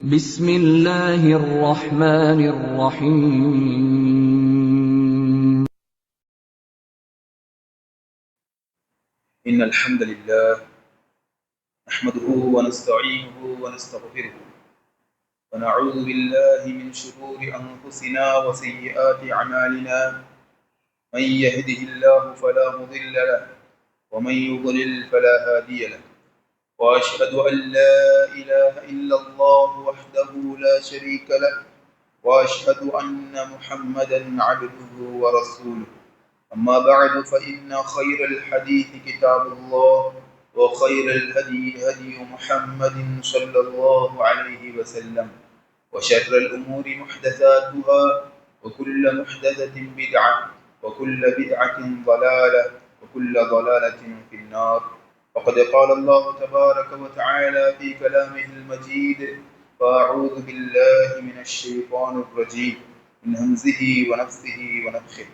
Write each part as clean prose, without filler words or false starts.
بسم الله الرحمن الرحيم إن الحمد لله نحمده ونستعينه ونستغفره ونعوذ بالله من شرور أنفسنا وسيئات أعمالنا من يهده الله فلا مضل له ومن يضلل فلا هادي له وأشهد أن لا إله إلا الله وحده لا شريك له وأشهد أن محمدا عبده ورسوله أما بعد فإن خير الحديث كتاب الله وخير الهدي هدي محمد صلى الله عليه وسلم وشر الأمور محدثاتها وكل محدثة بدعة وكل بدعة ضلالة وكل ضلالة في النار وقد قال الله تبارك وتعالى في كلامه المجيد فأعوذ بالله من الشيطان الرجيم من همزه ونفثه ونفخه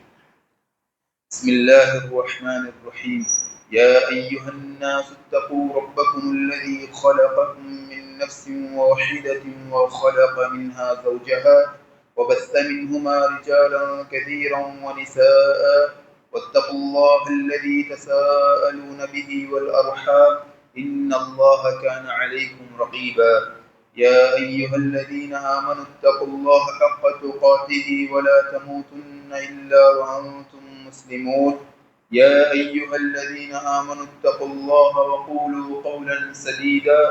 بسم الله الرحمن الرحيم يا أيها الناس اتقوا ربكم الذي خلقكم من نفس واحدة وخلق منها زوجها وبث منهما رجالا كثيرا ونساء واتقوا الله الذي تساءلون به والأرحام إن الله كان عليكم رقيبا يا أيها الذين آمنوا اتقوا الله حق تقاته ولا تموتن إلا وأنتم مسلمون يا أيها الذين آمنوا اتقوا الله وقولوا قولا سديدا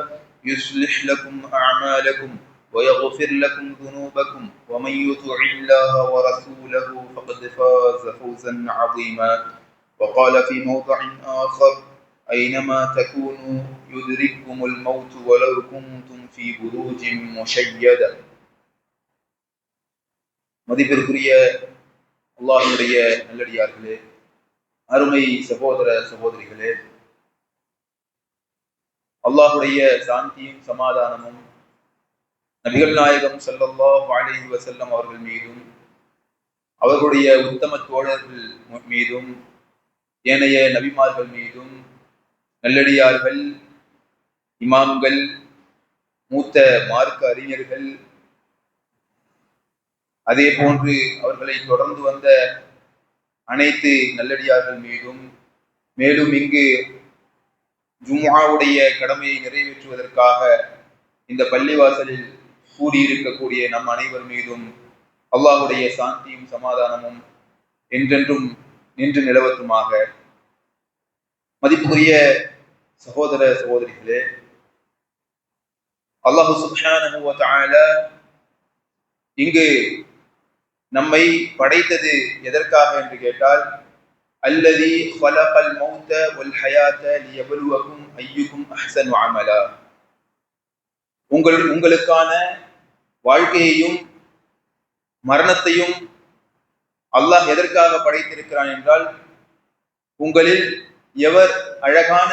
يصلح لكم أعمالكم ويغفر لكم ذنوبكم ومن يطع الله ورسوله فقد فاز فوزا عظيما وقال في موضع آخر أينما تكونوا يدرككم الموت ولو كنتم في بروج مشيدة மதிப்பிற்குரிய அல்லாஹ்வுடைய நல்லடியார்களே, அருமை சகோதர சகோதரிகளே, அல்லாஹ்வுடைய சாந்தியும் சமாதானமும் நபிகள் நாயகம் ஸல்லல்லாஹு அலைஹி வஸல்லம் அவர்கள் மீதும் அவர்களுடைய உத்தம தோழர்கள் மீதும் ஏனைய நபிமார்கள் மீதும் நல்லடியார்கள், இமாம்கள், மூத்த மார்க்க அறிஞர்கள், அதே போன்று அவர்களை தொடர்ந்து வந்த அனைத்து நல்லடியார்கள் மீதும், மேலும் இங்கு ஜும்ஆவுடைய கடமையை நிறைவேற்றுவதற்காக இந்த பள்ளிவாசலில் கூடியிருக்கக்கூடிய நம் அனைவர் மீதும் அல்லாஹ்வுடைய சாந்தியும் சமாதானமும் என்றென்றும் நின்று நிலவட்டுமாக. மதிப்புக்குரிய சகோதர சகோதரிகளே, அல்லாஹ் சுப்ஹானஹு வ தஆலா இங்கு நம்மை படைத்தது எதற்காக என்று கேட்டால், அல்லதி خلقல் மௌத வல் ஹயாத லியப்லுவக்கும் அய்யுக்கும் அஹ்ஸனு அமலா, உங்களுக்கான வாழ்க்கையையும் மரணத்தையும் அல்லாஹ் எதற்காக படைத்திருக்கிறான் என்றால், உங்களில் எவர் அழகான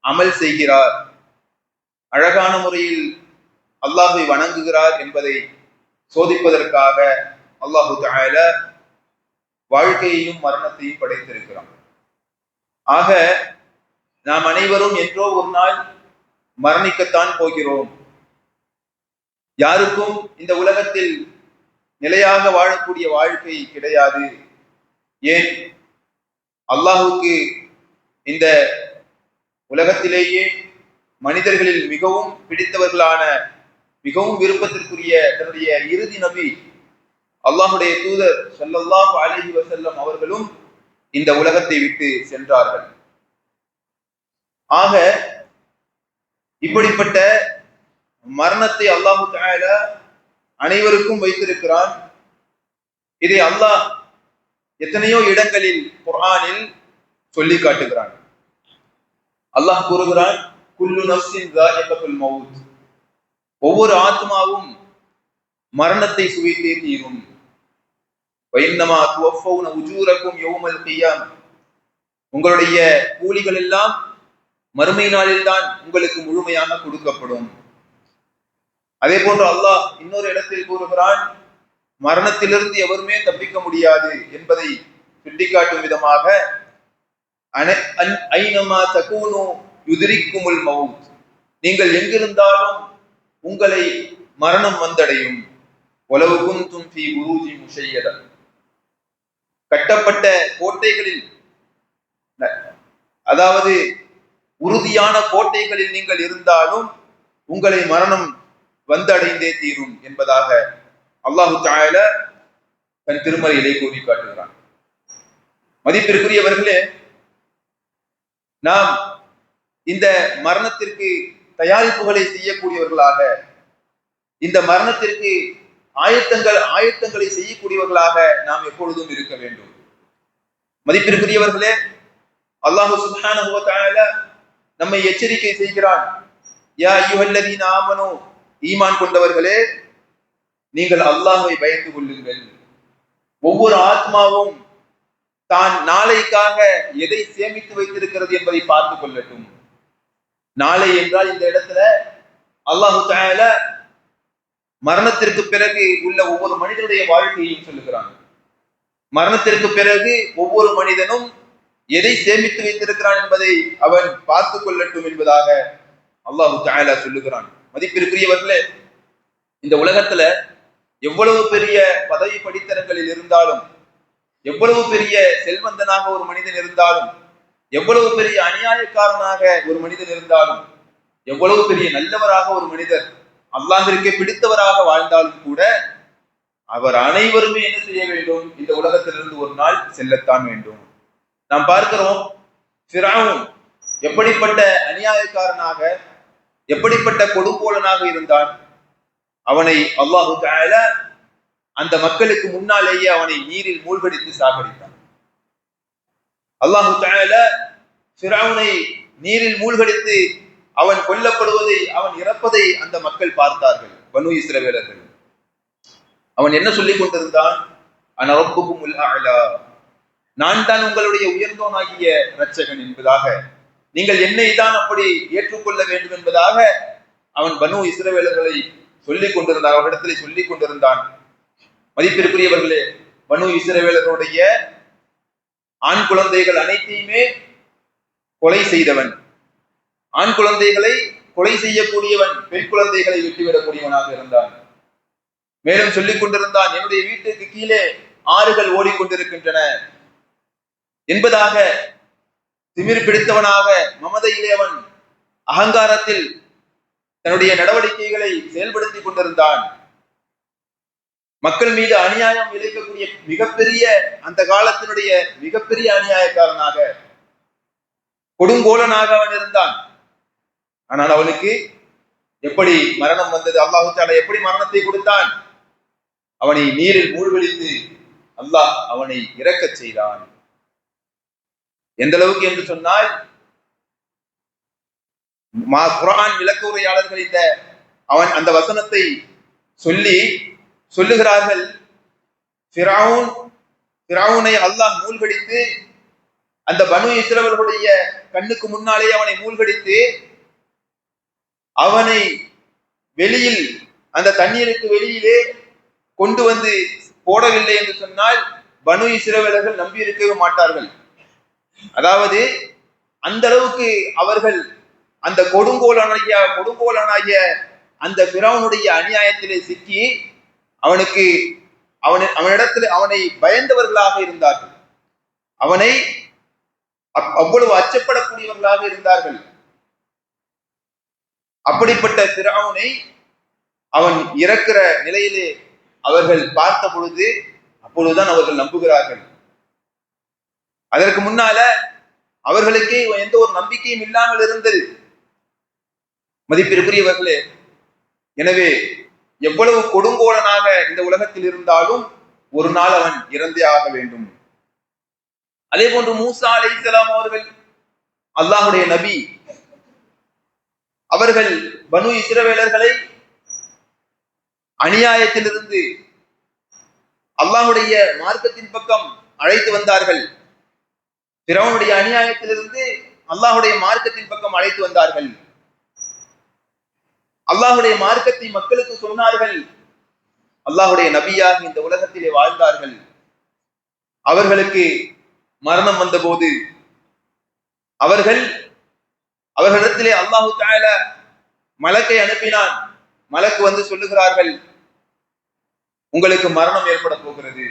அமல் செய்கிறார், அழகான முறையில் அல்லாஹ்வை வணங்குகிறார் என்பதை சோதிப்பதற்காக அல்லாஹு தஆலா வாழ்க்கையையும் மரணத்தையும் படைத்திருக்கிறான். ஆக நாம் அனைவரும் என்றோ ஒரு நாள் மரணிக்கத்தான் போகிறோம். யாருக்கும் இந்த உலகத்தில் நிலையாக வாழக்கூடிய வாழ்க்கை கிடையாது. ஏன்? அல்லாஹுக்கு இந்த உலகத்திலேயே மனிதர்களில் மிகவும் பிடித்தவர்களான, மிகவும் விருப்பத்திற்குரிய தன்னுடைய இறுதி நபி அல்லாஹுடைய தூதர் ஸல்லல்லாஹு அலைஹி வஸல்லம் அவர்களும் இந்த உலகத்தை விட்டு சென்றார்கள். ஆக இப்படிப்பட்ட மரணத்தை அல்லாஹு தஆலா அனைவருக்கும் வைத்திருக்கிறான். இதை அல்லாஹ் எத்தனையோ இடங்களில் குர்ஆனில் சொல்லி காட்டுகிறான். அல்லாஹ் கூறுகிறான், குல்லு நஃப்ஸின் ذائقத்துல் மௌத், ஒவ்வொரு ஆத்மாவும் மரணத்தை சுவைத்தே தீரும். வைன்னமா துவஃபௌன உஜூரக்கும் யௌமல் கியாமah, உங்களுடைய கூலிகள் எல்லாம் மறுமை நாளில் தான் உங்களுக்கு முழுமையாக கொடுக்கப்படும். அதே போன்று அல்லாஹ் இன்னொரு இடத்தில் கூறுகிறான், மரணத்திலிருந்து எவருமே தப்பிக்க முடியாது என்பதை சுட்டிக்காட்டும் விதமாக ஐனமா தகூனு யுத்ரிக்குமுல் மௌத், நீங்கள் எங்கிருந்தாலும் உங்களை மரணம் வந்தடையும். உலவு குந்தும் ஃபீ புரூஜி முஷையதா, கட்டப்பட்ட கோட்டைகளில், அதாவது உறுதியான கோட்டைகளில் நீங்கள் இருந்தாலும் உங்களை மரணம் வந்தடைந்தே தீரும் என்பதாக அல்லாஹு தஆலா தன் திருமறையிலே கூறி காட்டுகிறான். மதிப்பிற்குரியவர்களே, நாம் இந்த மரணத்திற்கு தயாரிப்புகளை செய்யக்கூடியவர்களாக, இந்த மரணத்திற்கு ஆயத்தங்களை செய்யக்கூடியவர்களாக நாம் எப்பொழுதும் இருக்க வேண்டும். மதிப்பிற்குரியவர்களே, அல்லாஹு சுப்ஹானஹு வ தஆலா நம்மை எச்சரிக்கை செய்கிறான். யா அய்யுஹல்லதீன ஆமனூ, ஈமான் கொண்டவர்களே, நீங்கள் அல்லாஹ்வை பயந்து கொள்ளுங்கள். ஒவ்வொரு ஆத்மாவும் தான் நாளைக்காக எதை சேமித்து வைத்திருக்கிறது என்பதை பார்த்துக் கொள்ளட்டும். நாளை என்றால் இந்த இடத்துல அல்லாஹு தஆலா மரணத்திற்கு பிறகு உள்ள ஒவ்வொரு மனிதனுடைய வாழ்க்கையையும் சொல்லுகிறான். மரணத்திற்கு பிறகு ஒவ்வொரு மனிதனும் எதை சேமித்து வைத்திருக்கிறான் என்பதை அவன் பார்த்துக் கொள்ளட்டும் என்பதாக அல்லாஹு தஆலா சொல்லுகிறான். மதிப்பிற்குரியவர்களே, இந்த உலகத்துல எவ்வளவு பெரிய பதவி படித்தரங்களில் இருந்தாலும், எவ்வளவு பெரிய செல்வந்தனாக ஒரு மனிதன் இருந்தாலும், எவ்வளவு பெரிய அநியாயக்காரனாக ஒரு மனிதன் இருந்தாலும், எவ்வளவு பெரிய நல்லவராக ஒரு மனிதர் அல்லாஹ்விற்கு பிடித்தவராக வாழ்ந்தாலும் கூட அவர் அனைவருமே என்ன செய்ய வேண்டும்? இந்த உலகத்திலிருந்து ஒரு நாள் செல்லத்தான் வேண்டும். நாம் பார்க்கிறோம், ஃபிரௌன் எப்படிப்பட்ட அநியாயக்காரனாக, எப்படிப்பட்ட கொடுங்கோலனாக இருந்தான். அவனை அல்லாஹு தஆலா அந்த மக்களுக்கு முன்னாலேயே அவனை நீரில் மூழ்கடித்து சாகடித்தான். அல்லாஹு தஆலா ஃபிரௌனை நீரில் மூழ்கடித்து அவன் கொல்லப்படுவதை, அவன் இறப்பதை அந்த மக்கள் பார்த்தார்கள், பனு இஸ்ரவேலர்கள். அவன் என்ன சொல்லிக் கொண்டிருந்தான்? அன ரப்புகுமுல் அஅலா, நான் தான் உங்களுடைய உயர்ந்தோனாகிய இரட்சகன் என்பதாக, நீங்கள் என்னை தான் அப்படி ஏற்றுக்கொள்ள வேண்டும் என்பதாக அவன் பனு இஸ்ரவேலர்களை சொல்லிக் கொண்டிருந்தான், அவரிடத்திலே சொல்லிக் கொண்டிருந்தான். மதிப்பிற்குரியவர்களே, பனு இஸ்ரவேலருடைய ஆண் குழந்தைகள் அனைத்தையுமே கொலை செய்தவன், ஆண் குழந்தைகளை கொலை செய்யக்கூடியவன், பெண் குழந்தைகளை விட்டுவிடக்கூடியவனாக இருந்தான். மேலும் சொல்லிக் கொண்டிருந்தான், என்னுடைய வீட்டுக்கு கீழே ஆறுகள் ஓடிக்கொண்டிருக்கின்றன என்பதாக திமிர் பிடித்தவனாக, மமதையிலே அவன் அகங்காரத்தில் தன்னுடைய நடவடிக்கைகளை செயல்படுத்திக் கொண்டிருந்தான். மக்கள் மீது அநியாயம் இழைக்கக்கூடிய மிகப்பெரிய, அந்த காலத்தினுடைய மிகப்பெரிய அநியாயக்காரனாக, கொடுங்கோலனாக அவன் இருந்தான். ஆனால் அவனுக்கு எப்படி மரணம் வந்தது? அல்லாஹு தஆலா எப்படி மரணத்தை கொடுத்தான்? அவனை நீரில் மூழ்கடித்து அல்லாஹ் அவனை இறக்கச் செய்தான். எந்த அளவுக்கு என்று சொன்னால், குர்ஆன் விளக்க உரையாளர்கள் அவன் அந்த வசனத்தை சொல்லுகிறார்கள், ஃபிரௌனை அல்லாஹ் மூழ்கடித்து அந்த பனு இஸ்ரவேலுடைய கண்ணுக்கு முன்னாலே அவனை மூழ்கடித்து அவனை வெளியில், அந்த தண்ணீருக்கு வெளியிலே கொண்டு வந்து போடவில்லை என்று சொன்னால் பனு இஸ்ரவேலர்கள் நம்பி இருக்கவே மாட்டார்கள். அதாவது அந்த அளவுக்கு அவர்கள் அந்த கொடுங்கோலனாகிய அந்த ஃபிரௌனுடைய அநியாயத்திலே சிக்கி அவனிடத்தில் அவனை பயந்தவர்களாக இருந்தார்கள், அவனை அவ்வளவு அச்சப்படக்கூடியவர்களாக இருந்தார்கள். அப்படிப்பட்ட ஃபிரௌனை அவன் இறக்கிற நிலையிலே அவர்கள் பார்த்த பொழுது, அப்பொழுதுதான் அவர்கள் நம்புகிறார்கள். அதற்கு முன்னால அவர்களுக்கே எந்த ஒரு நம்பிக்கையும் இல்லாமல் இருந்தது. மதிப்பிற்குரியவர்களே, எனவே எவ்வளவு கொடுங்கோலனாக இந்த உலகத்தில் இருந்தாலும் ஒரு நாள் அவன் இறந்தே ஆக வேண்டும். அதே போன்று மூசா அலைஹிஸ்ஸலாம் அவர்கள் அல்லாஹ்வுடைய நபி, அவர்கள் பனு இஸ்ரவேலர்களை அநியாயத்திலிருந்து அல்லாஹ்வுடைய மார்க்கத்தின் பக்கம் அழைத்து வந்தார்கள். ஃபிரௌனுடைய அநியாயத்திலிருந்து அல்லாஹ்வுடைய மார்க்கத்தின் பக்கம் அழைத்து வந்தார்கள். அல்லாஹ்வுடைய மார்க்கத்தை மக்களுக்கு சொன்னார்கள். அல்லாஹ்வுடைய நபியாக இந்த உலகத்திலே வாழ்ந்தார்கள். அவர்களுக்கு மரணம் வந்தபோது அவர்களிடத்திலே அல்லாஹு தஆலா மலக்கை அனுப்பினான். மலக்கு வந்து சொல்லுகிறார்கள், உங்களுக்கு மரணம் ஏற்பட போகிறது.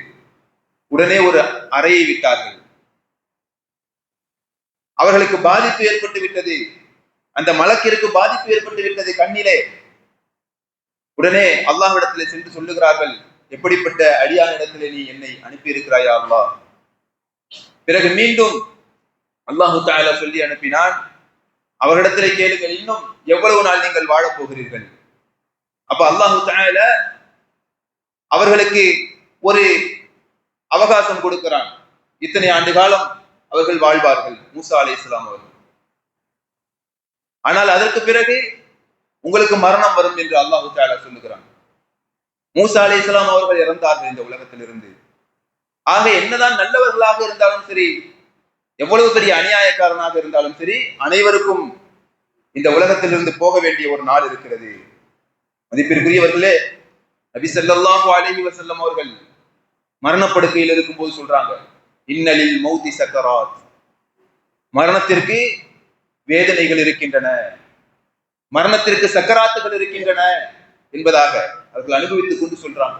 உடனே ஒரு அறையை விட்டார்கள். அவர்களுக்கு பாதிப்பு ஏற்பட்டு விட்டது. அந்த மலக்கிற்கு பாதிப்பு ஏற்பட்டு விட்டது கண்ணிலே. உடனே அல்லாஹ்விடத்திலே சென்று சொல்லுகிறார்கள், எப்படிப்பட்ட அடியானிடத்திலே நீ என்னை அனுப்பி இருக்கிறாயா அல்லாஹ்? பிறகு மீண்டும் அல்லாஹு தஆலா சொல்லி அனுப்பினான், அவர்களிடத்திலே கேளுங்கள், இன்னும் எவ்வளவு நாள் நீங்கள் வாழப் போகிறீர்கள்? அப்ப அல்லாஹு தஆலா அவர்களுக்கு ஒரு அவகாசம் கொடுக்கிறான். இத்தனை ஆண்டு காலம் அவர்கள் வாழ்வார்கள், மூசா அலைஹிஸ்ஸலாம் அவர்கள். ஆனால் அதற்கு பிறகு உங்களுக்கு மரணம் வரும் என்று அல்லாஹு தஆலா சொல்லுகிறான். மூசா அலைஹிஸ்ஸலாம் அவர்கள் இறந்தார்கள் இந்த உலகத்திலிருந்து. ஆக என்னதான் நல்லவர்களாக இருந்தாலும் சரி, எவ்வளவு பெரிய அநியாயக்காரனாக இருந்தாலும் சரி, அனைவருக்கும் இந்த உலகத்திலிருந்து போக வேண்டிய ஒரு நாள் இருக்கிறது. மதிப்பிற்குரியவர்களே, நபி ஸல்லல்லாஹு அலைஹி வஸல்லம் அவர்கள் மரணப்படுக்கையில் இருக்கும்போது சொல்றாங்க, இன்னலில் மௌதி சக்கராத், மரணத்திற்கு வேதனைகள் இருக்கின்றன, மரணத்திற்கு சக்கராத்துகள் இருக்கின்றன என்பதாக அவர்கள் அனுபவித்துக் கொண்டு சொல்றாங்க.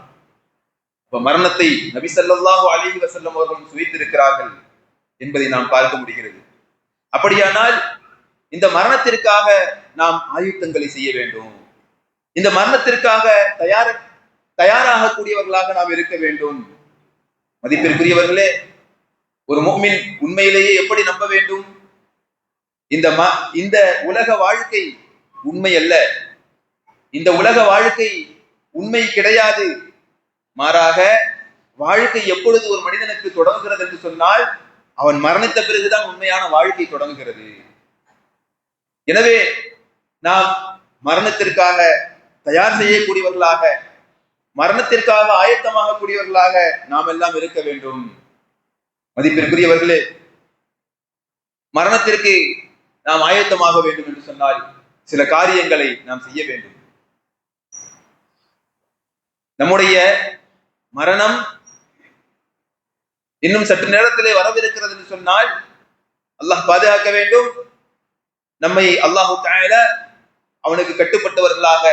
மரணத்தை நபி ஸல்லல்லாஹு அலைஹி வஸல்லம் அவர்கள் சுவைத்திருக்கிறார்கள் என்பதை நாம் பார்க்க முடிகிறது. அப்படியானால் இந்த மரணத்திற்காக நாம் ஆயுத்தங்களை செய்ய வேண்டும். இந்த மரணத்திற்காக தயாராகக்கூடியவர்களாக நாம் இருக்க வேண்டும். மதிப்பிற்குரியவர்களே, ஒரு முஃமின் உண்மையிலேயே எப்படி நம்ப வேண்டும்? இந்த உலக வாழ்க்கை உண்மை அல்ல, இந்த உலக வாழ்க்கை உண்மை கிடையாது. மாறாக வாழ்க்கை எப்பொழுது ஒரு மனிதனுக்கு தொடங்குகிறது என்று சொன்னால், அவன் மரணித்த பிறகுதான் உண்மையான வாழ்க்கை தொடங்குகிறது. எனவே நாம் மரணத்திற்காக தயார் செய்யக்கூடியவர்களாக, மரணத்திற்காக ஆயத்தமாக கூடியவர்களாக நாம் எல்லாம் இருக்க வேண்டும். மதிப்பிற்குரியவர்களே, மரணத்திற்கு நாம் ஆயத்தமாக வேண்டும் என்று சொன்னால் சில காரியங்களை நாம் செய்ய வேண்டும். நம்முடைய மரணம் இன்னும் சற்று நேரத்திலே வரவிருக்கிறது என்று சொன்னால் அல்லாஹ் பாதுகாக்க வேண்டும். நம்மை அல்லாஹு தஆலா அவனுக்கு கட்டுப்பட்டவர்களாக,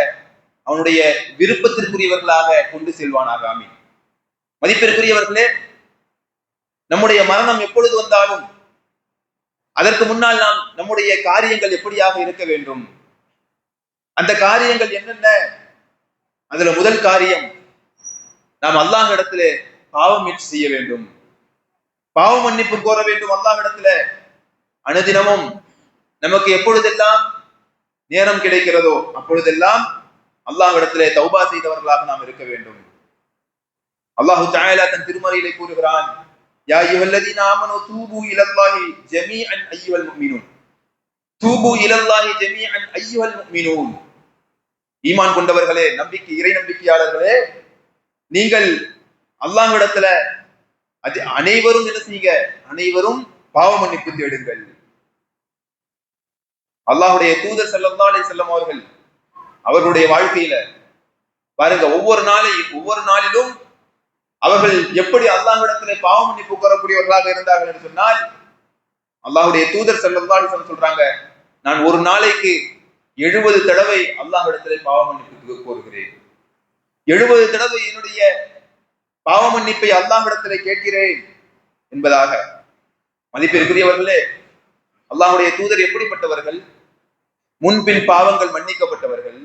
அவனுடைய விருப்பத்திற்குரியவர்களாக கொண்டு செல்வானாக. ஆமீன். மதிப்பிற்குரியவர்களே, நம்முடைய மரணம் எப்பொழுது வந்தாலும் அதற்கு முன்னால் நாம் நம்முடைய காரியங்கள் எப்படியாக இருக்க வேண்டும்? அந்த காரியங்கள் என்னென்ன? அதுல முதல் காரியம், நாம் அல்லாஹ் இடத்திலே பாவம் செய்ய வேண்டும், பாவ மன்னிப்பு கோர வேண்டும். அல்லாஹ் இடத்துல அனுதினமும் நமக்கு எப்பொழுதெல்லாம் நேரம் கிடைக்கிறதோ அப்பொழுதெல்லாம் அல்லாஹ் இடத்திலே தௌபா செய்தவர்களாக நாம் இருக்க வேண்டும். அல்லாஹு தஆலா தன் திருமறையிலே கூறுகிறான், யா அய்யுஹல்லதீன ஆமனூ தூபு இலல்லாஹி ஜமீஅன் அய்யுஹல் முஃமினூன், தூபு இலல்லாஹி ஜமீஅன் அய்யுஹல் முஃமினூன். ஈமான் கொண்டவர்களே, இறை நம்பிக்கையாளர்களே, நீங்கள் அல்லாஹ் இடத்துல அனைவரும் என்ன செய்யுங்க? அனைவரும் பாவ மன்னிப்பு தேடுங்கள். அல்லாஹ்வுடைய தூதர் ஸல்லல்லாஹு அலைஹி வஸல்லம் அவர்கள் அவர்களுடைய வாழ்க்கையில பாருங்க, ஒவ்வொரு நாளிலும் அவர்கள் எப்படி அல்லாஹ்விடத்திலே பாவ மன்னிப்பு கோரக்கூடியவர்களாக இருந்தார்கள் என்று சொன்னால், அல்லாஹ்வுடைய தூதர் ஸல்லல்லாஹு அலைஹி வஸல்லம் சொல்றாங்க, நான் ஒரு நாளைக்கு 70 தடவை அல்லாஹ்விடத்திலே பாவ மன்னிப்பு கோருகிறேன், 70 தடவை என்னுடைய பாவ மன்னிப்பை அல்லாஹ்விடத்திலே கேட்கிறேன் என்பதாக. மதிப்பிற்குரியவர்களே, அல்லாஹ்வுடைய தூதர் எப்படிப்பட்டவர்கள்? முன்பின் பாவங்கள் மன்னிக்கப்பட்டவர்கள்,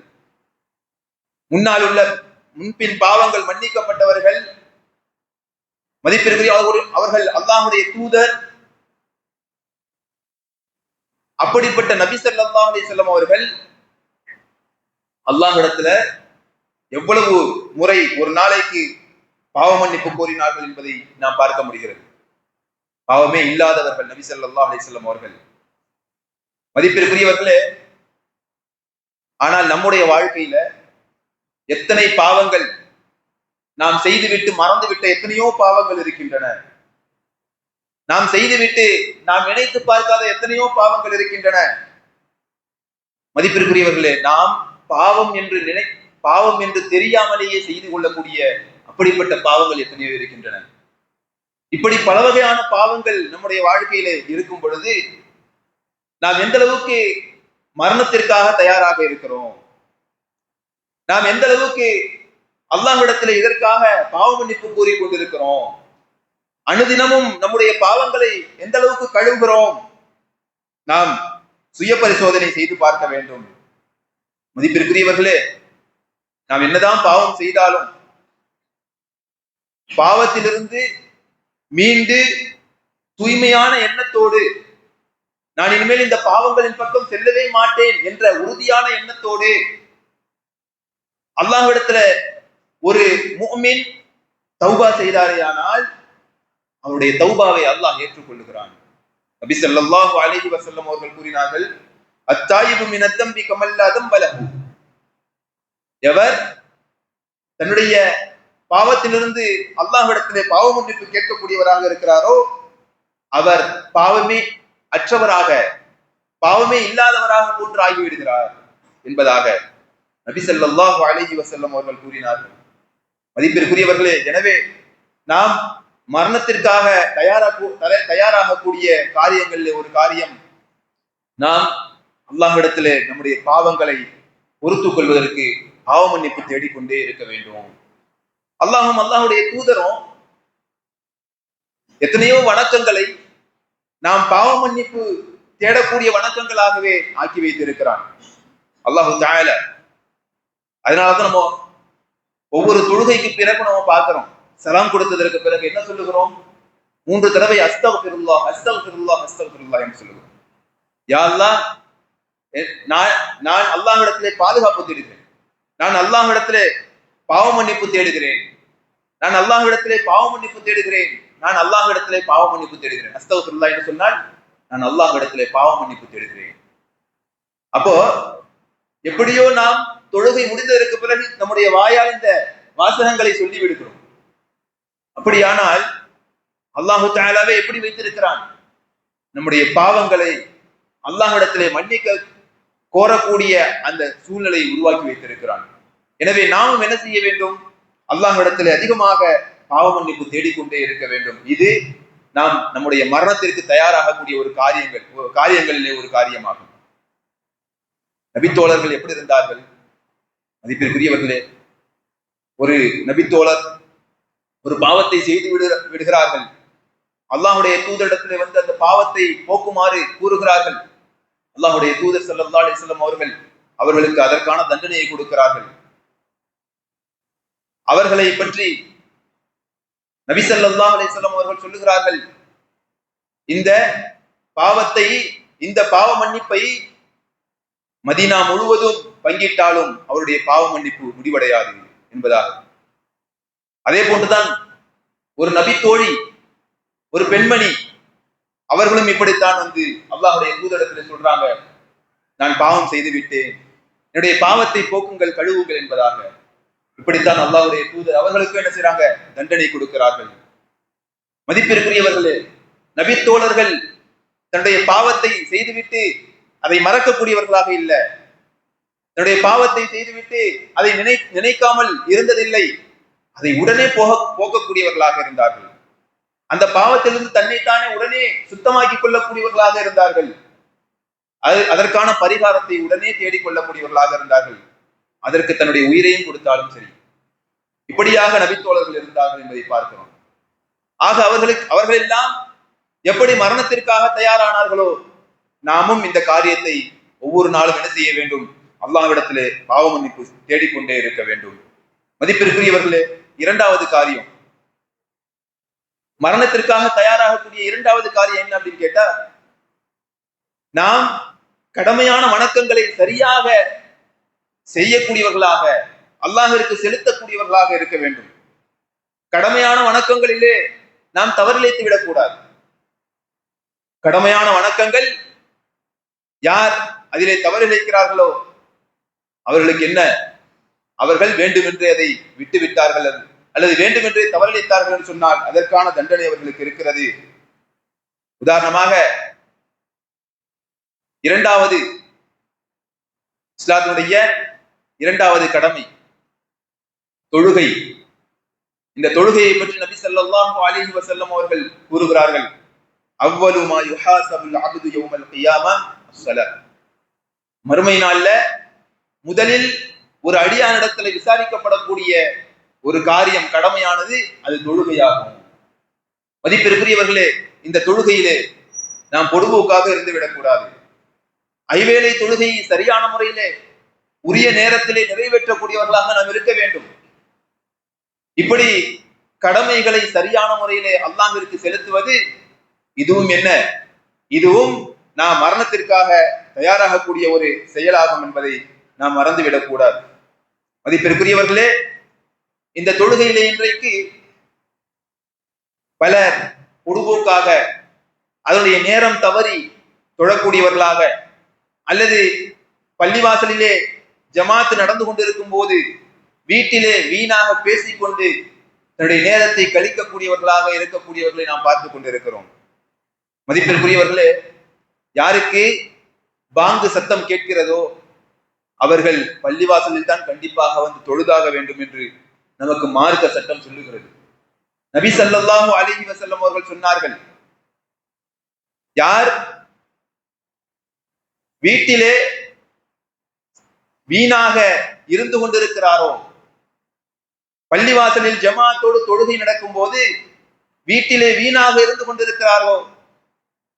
முன்னால் உள்ள முன்பின் பாவங்கள் மன்னிக்கப்பட்டவர்கள். மதிப்பிற்குரிய அவர்கள் அல்லாஹ்வுடைய தூதர். அப்படிப்பட்ட நபி ஸல்லல்லாஹு அலைஹி வஸல்லம் அவர்கள் அல்லாஹ்விடத்துல எவ்வளவு முறை ஒரு நாளைக்கு பாவ மன்னிப்பு கோரினார்கள் என்பதை நாம் பார்க்க முடிகிறது. பாவமே இல்லாதவர்கள் நபி ஸல்லல்லாஹு அலைஹி வஸல்லம் அவர்கள். மதிப்பிற்குரியவர்களே, ஆனால் நம்முடைய வாழ்க்கையில எத்தனை பாவங்கள் நாம் செய்துவிட்டு மறந்துவிட்ட எத்தனையோ பாவங்கள் இருக்கின்றன. நாம் செய்துவிட்டு நாம் நினைத்து பார்க்காத எத்தனையோ பாவங்கள் இருக்கின்றன. மதிப்பிற்குரியவர்களே, நாம் பாவம் என்று தெரியாமலேயே செய்து கொள்ளக்கூடிய அப்படிப்பட்ட பாவங்கள் எத்தனையோ இருக்கின்றன. இப்படி பல வகையான பாவங்கள் நம்முடைய வாழ்க்கையில இருக்கும் பொழுது நாம் எந்த அளவுக்கு மரணத்திற்காக தயாராக இருக்கிறோம்? நாம் எந்த அளவுக்கு அல்லாஹ்விடத்தில் இதற்காக பாவ மன்னிப்பு கூறி கொண்டிருக்கிறோம், அனுதினமும் நம்முடைய பாவங்களை எந்த அளவுக்கு கழுவுகிறோம், நாம் சுய பரிசோதனை செய்து பார்க்க வேண்டும். மதிப்பிற்குரியவர்களே, நாம் என்னதான் பாவம் செய்தாலும் பாவத்திலிருந்து மீண்டு தூய்மையான எண்ணத்தோடு நான் இனிமேல் இந்த பாவங்களின் பக்கம் செல்லவே மாட்டேன் என்ற உறுதியான எண்ணத்தோடு அல்லாஹ்விடத்துல ஒரு முஃமின் தௌபா செய்தாரேயானால் அவருடைய தௌபாவை அல்லாஹ் ஏற்றுக்கொள்ளுகிறான். நபி ஸல்லல்லாஹு அலைஹி வஸல்லம் அவர்கள் கூறினார்கள், அத்தாயிபு மினத் தம்பி கமல்லா தம்பலஹு. எவர் தன்னுடைய பாவத்திலிருந்து அல்லாஹ்விடத்திலே பாவ மன்னிப்பு கேட்கக்கூடியவராக இருக்கிறாரோ அவர் பாவமே அற்றவராக, பாவமே இல்லாதவராக போன்று ஆகிவிடுகிறார் என்பதாக நபி ஸல்லல்லாஹு அலைஹி வஸல்லம் அவர்கள் கூறினார்கள். மதிப்பிற்குரியவர்களே, எனவே நாம் மரணத்திற்காக தயாராகக்கூடிய காரியங்களில் ஒரு காரியம், நாம் அல்லாஹ்விடத்திலே நம்முடைய பாவங்களை பொறுத்துக் கொள்வதற்கு பாவ மன்னிப்பு தேடிக்கொண்டே இருக்க வேண்டும். அல்லாஹும் அல்லாஹுடைய தூதரும் எத்தனையோ வணக்கங்களை நாம் பாவ மன்னிப்பு தேடக்கூடிய வணக்கங்களாகவே ஆக்கி வைத்திருக்கிறான் அல்லாஹு தஆலா. அதனாலதான் நம்ம ஒவ்வொரு தொழுகைக்கு பிறகு நம்ம பார்க்கிறோம், சலாம் கொடுத்ததற்கு பிறகு என்ன சொல்லுகிறோம்? 3 தடவை அஸ்தக்ஃபிருல்லாஹ் அஸ்தக்ஃபிருல்லாஹ் அஸ்தக்ஃபிருல்லாஹ் என்று சொல்லுகிறோம். யா அல்லாஹ், நான் அல்லாஹ்விடத்திலே பாதுகாப்பு தேடுகிறேன், நான் அல்லாஹ்விடத்திலே பாவ மன்னிப்பு தேடுகிறேன், நான் அல்லாஹ்விடத்திலே பாவ மன்னிப்பு தேடுகிறேன், நான் அல்லாஹ்விடத்திலே பாவ மன்னிப்பு தேடுகிறேன். அஸ்தக்ஃபிருல்லாஹ் என்று சொன்னால் நான் அல்லாஹ்விடத்திலே பாவ மன்னிப்பு தேடுகிறேன். அப்போ எப்படியோ நாம் தொழுகை முடிந்ததற்கு பிறகு நம்முடைய வாயால் இந்த வாசகங்களை சொல்லி விடுகிறோம். அப்படியானால் அல்லாஹு தஆலாவே எப்படி வைத்திருக்கிறான்? நம்முடைய பாவங்களை அல்லாஹ்விடத்திலே மன்னிக்க கோரக்கூடிய அந்த சூழ்நிலையை உருவாக்கி வைத்திருக்கிறான். எனவே நாமும் என்ன செய்ய வேண்டும்? அல்லாஹ்விடத்திலே அதிகமாக பாவ மன்னிப்பு தேடிக்கொண்டே இருக்க வேண்டும். இது நாம் நம்முடைய மரணத்திற்கு தயாராகக்கூடிய ஒரு காரியங்களிலே ஒரு காரியமாகும். நபித்தோழர்கள் எப்படி இருந்தார்கள்? மதிப்பிற்குரியவர்களே, ஒரு நபித்தோழர் ஒரு பாவத்தை செய்து விடுகிறார்கள். அல்லாஹுடைய தூதரிடத்திலே வந்து அந்த பாவத்தை போக்குமாறு கூறுகிறார்கள். அல்லாஹுடைய தூதர் ஸல்லல்லாஹு அலைஹி வஸல்லம் அவர்களுக்கு அதற்கான தண்டனையை கொடுக்கிறார்கள். அவர்களை பற்றி நபி ஸல்லல்லாஹு அலைஹி வஸல்லம் அவர்கள் சொல்லுகிறார்கள், இந்த பாவத்தை, இந்த பாவ மன்னிப்பை மதீனா முழுவதும் பங்கிட்டாலும் அவருடைய பாவ மன்னிப்பு முடிவடையாது என்பதாக. அதே போன்றுதான் ஒரு நபி தோழி, ஒரு பெண்மணி, அவர்களும் இப்படித்தான் வந்து அல்லாஹுடைய தூதரிடத்தில் சொல்றாங்க, நான் பாவம் செய்து விட்டேன், என்னுடைய பாவத்தை போக்குங்கள், கழுவுங்கள் என்பதாக. இப்படித்தான் அல்லாஹுடைய தூதர் அவர்களுக்கு என்ன செய்றாங்க? தண்டனை கொடுக்கிறார்கள். மதிப்பிற்குரியவர்களே, நபி தோழர்கள் தன்னுடைய பாவத்தை செய்துவிட்டு அதை மறக்கக்கூடியவர்களாக இல்லை, தன்னுடைய பாவத்தை செய்துவிட்டு அதை நினைக்காமல் இருந்ததில்லை, அதை உடனே போக்கக்கூடியவர்களாக இருந்தார்கள். அந்த பாவத்திலிருந்து தன்னைத்தானே உடனே சுத்தமாக்கி கொள்ளக்கூடியவர்களாக இருந்தார்கள். அதற்கான பரிகாரத்தை உடனே தேடிக்கொள்ளக்கூடியவர்களாக இருந்தார்கள். அதற்கு தன்னுடைய உயிரையும் கொடுத்தாலும் சரி. இப்படியாக நபித்தோழர்கள் இருந்தார்கள் என்பதை பார்க்கிறோம். ஆக அவர்கள் எல்லாம் எப்படி மரணத்திற்காக தயாரானார்களோ, நாமும் இந்த காரியத்தை ஒவ்வொரு நாளும் என்ன செய்ய வேண்டும்? அல்லாஹ்விடத்திலே பாவ மன்னிப்பு தேடிக்கொண்டே இருக்க வேண்டும். மதிப்பிற்குரியவர்களே, இரண்டாவது காரியம், மரணத்திற்காக தயாராகக்கூடிய இரண்டாவது காரியம் என்ன அப்படின்னு கேட்டா, நாம் கடமையான வணக்கங்களை சரியாக செய்யக்கூடியவர்களாக, அல்லாஹ்விற்கு செலுத்தக்கூடியவர்களாக இருக்க வேண்டும். கடமையான வணக்கங்களிலே நாம் தவறிழைத்து விடக்கூடாது. கடமையான வணக்கங்கள் யார் அதிலே தவறிழைக்கிறார்களோ அவர்களுக்கு என்ன? அவர்கள் வேண்டுமென்றே அதை விட்டு விட்டார்கள் அல்லது வேண்டுமென்றே தவறிழைத்தார்கள் என்று சொன்னால் அதற்கான தண்டனை அவர்களுக்கு இருக்கிறது. உதாரணமாக, இஸ்லாத்தினுடைய இரண்டாவது கடமை தொழுகை. இந்த தொழுகையை பற்றி நபி ஸல்லல்லாஹு அலைஹி வஸல்லம் அவர்கள் கூறுகிறார்கள், அவ்வலு மா யுஹாஸபுல் அப்து யௌமல் கியாமா அஸ்ஸலாத். மறுமை நாள்ல முதலில் ஒரு அடியானிடத்துல விசாரிக்கப்படக்கூடிய ஒரு காரியம் கடமையானது அது தொழுகையாகும். மதிப்பிற்குரியவர்களே, இந்த தொழுகையிலே நாம் பொடுபோக்காக இருந்து விடக்கூடாது. ஐவேளை தொழுகையை சரியான முறையிலே உரிய நேரத்திலே நிறைவேற்றக்கூடியவர்களாக நாம் இருக்க வேண்டும். இப்படி கடமைகளை சரியான முறையிலே அல்லாஹ்விற்கு செலுத்துவது இதுவும் என்ன, இதுவும் நாம் மரணத்திற்காக தயாராகக்கூடிய ஒரு செயலாகும் என்பதை நாம் மறந்துவிடக் கூடாது. மதிப்பிற்குரியவர்களே, இந்த தொழுகையிலே இன்றைக்கு பலர் பொடுபோக்காக அதனுடைய நேரம் தவறி தொழக்கூடியவர்களாக, அல்லது பள்ளிவாசலிலே ஜமாத்து நடந்து கொண்டிருக்கும் போது வீட்டிலே வீணாக பேசிக்கொண்டு தன்னுடைய நேரத்தை கழிக்கக்கூடியவர்களாக இருக்கக்கூடியவர்களை நாம் பார்த்துக் கொண்டிருக்கிறோம். மதிப்பிற்குரியவர்களே, யாருக்கு பாங்கு சத்தம் கேட்கிறதோ அவர்கள் பள்ளிவாசலில் தான் கண்டிப்பாக வந்து தொழுதாக வேண்டும் என்று நமக்கு மார்க்க சட்டம் சொல்லுகிறது. நபி ஸல்லல்லாஹு அலைஹி வஸல்லம் அவர்கள் சொன்னார்கள், யார் வீட்டிலே வீணாக இருந்து கொண்டிருக்கிறாரோ, பள்ளிவாசலில் ஜமாத்தோடு தொழுகை நடக்கும் போது வீட்டிலே வீணாக இருந்து கொண்டிருக்கிறாரோ,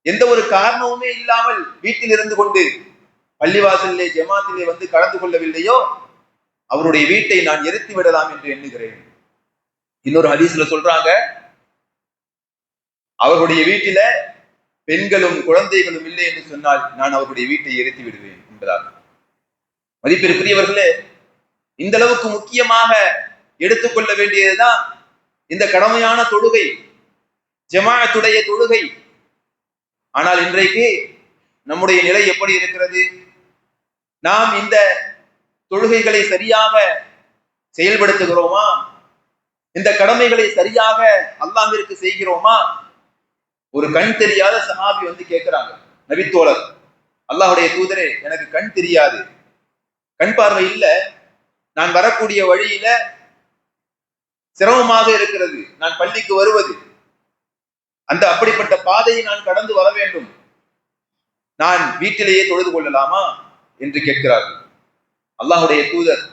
எந்த ஒரு காரணமுமே இல்லாமல் வீட்டில் இருந்து கொண்டு பள்ளிவாசலிலே ஜமாத்திலே வந்து கலந்து கொள்ளவில்லையோ அவருடைய வீட்டை நான் எரித்து விடலாம் என்று எண்ணுகிறேன். இன்னொரு ஹதீஸ்ல சொல்றாங்க, அவர்களுடைய வீட்டில பெண்களும் குழந்தைகளும் இல்லை என்று சொன்னால் நான் அவர்களுடைய வீட்டை எரித்து விடுவேன் என்பதாக. மதிப்பிற்குரியவர்களே, இந்த அளவுக்கு முக்கியமாக எடுத்துக்கொள்ள வேண்டியதுதான் இந்த கடமையான தொழுகை, ஜமாஅத்துடைய தொழுகை. ஆனால் இன்றைக்கு நம்முடைய நிலை எப்படி இருக்கிறது? நாம் இந்த தொழுகைகளை சரியாக செயல்படுத்துகிறோமா? இந்த கடமைகளை சரியாக அல்லாஹ்விற்கு செய்கிறோமா? ஒரு கண் தெரியாத சஹாபி வந்து கேட்கிறாங்க, நபித்தோழர், அல்லாஹ்வுடைய தூதரே, எனக்கு கண் தெரியாது, கண் பார்வை இல்ல, நான் வரக்கூடிய வழியில சிரமமாக இருக்கிறது, நான் பள்ளிக்கு வருவது, அந்த அப்படிப்பட்ட பாதையை நான் கடந்து வர வேண்டும், நான் வீட்டிலேயே தொழுது கொள்ளலாமா என்று கேட்கிறார்கள். அல்லாஹ்வுடைய தூதர்